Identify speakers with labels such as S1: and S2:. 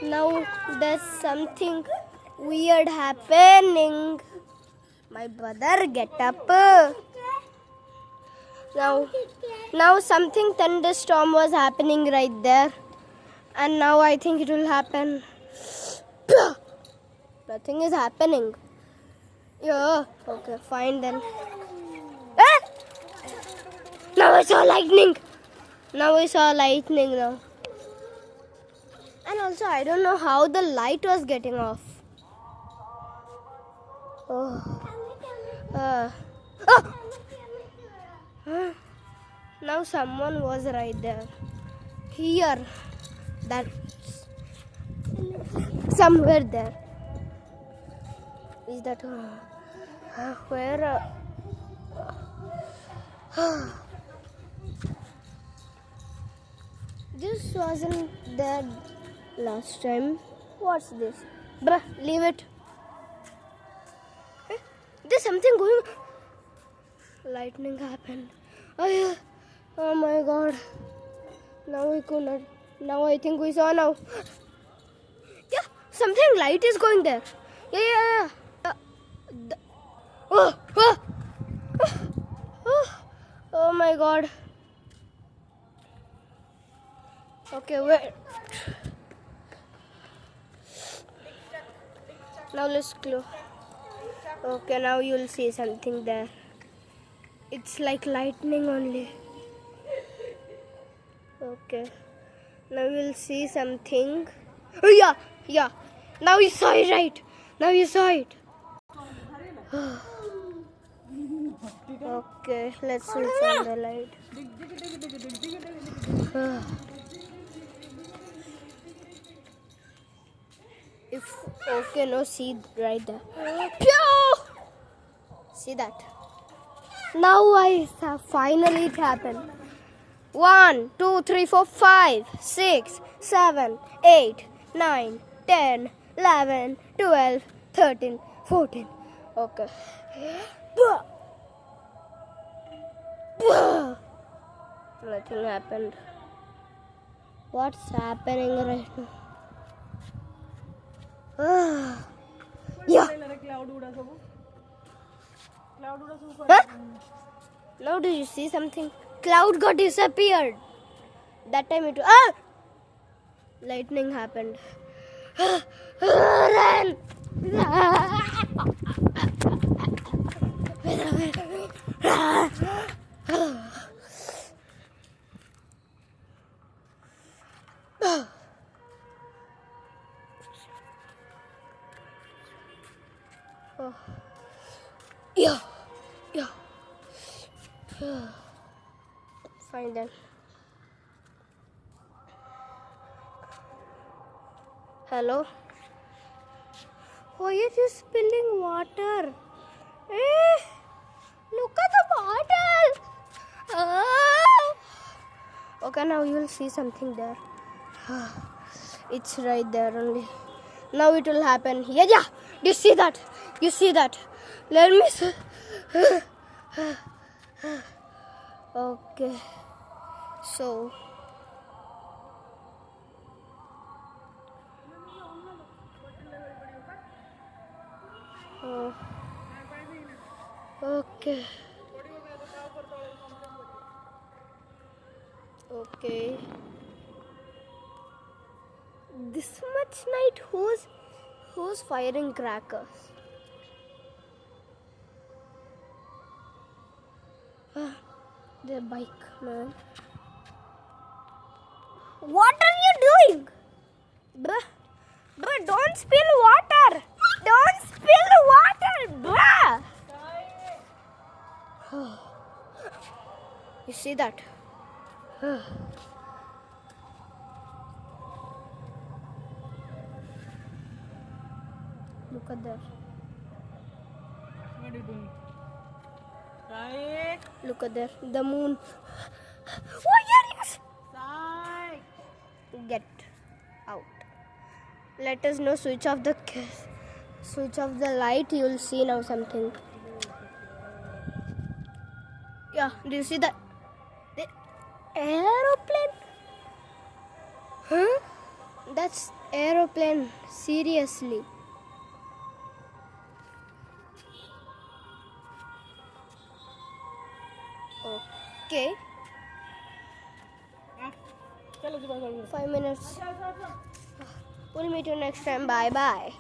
S1: Now there's something weird happening. My brother, get up. Now something thunderstorm was happening right there. And now I think it will happen. Nothing is happening. Yeah, okay, fine then. Ah! Now I saw lightning. Now. And also, I don't know how the light was getting off. Oh. Oh. Now someone was right there. Here. That's somewhere there. Is that where? This wasn't there last time. What's this? Bruh, leave it. There's something going on. Lightning happened. Oh my god. Now we could not. Now I think we saw now. Yeah, something light is going there. Yeah. Oh my god. Okay, wait. Now let's close. Okay, now you'll see something there. It's like lightning only. Okay. Now you'll see something. Oh yeah. Now you saw it right. Okay, let's switch on the light. See right there. See that? Now finally it happened. 1, 2, 3, 4, 5, 6, 7, 8, 9, 10, 11, 12, 13, 14. Okay. Nothing happened. What's happening right now? Yeah. Huh? Now do you see something? Cloud got disappeared. That time it lightning happened. Run! Yeah. Fine then. Hello? Why are you spilling water? Look at the bottle. Okay, now you'll see something there. It's right there only. Now it will happen. Yeah. Do you see that? Let me see. Okay. So. Okay. This much night, who's firing crackers? The bike man. What are you doing? Bruh, don't spill water. Bruh. You see that? Look at that.
S2: What are you doing?
S1: Look at there. The moon. Why are you? Get out. Let us know. Switch off the light. You will see now something. Yeah. Do you see that? The aeroplane? Huh? That's aeroplane. Seriously. Okay. 5 minutes. We'll meet you next time. Bye bye.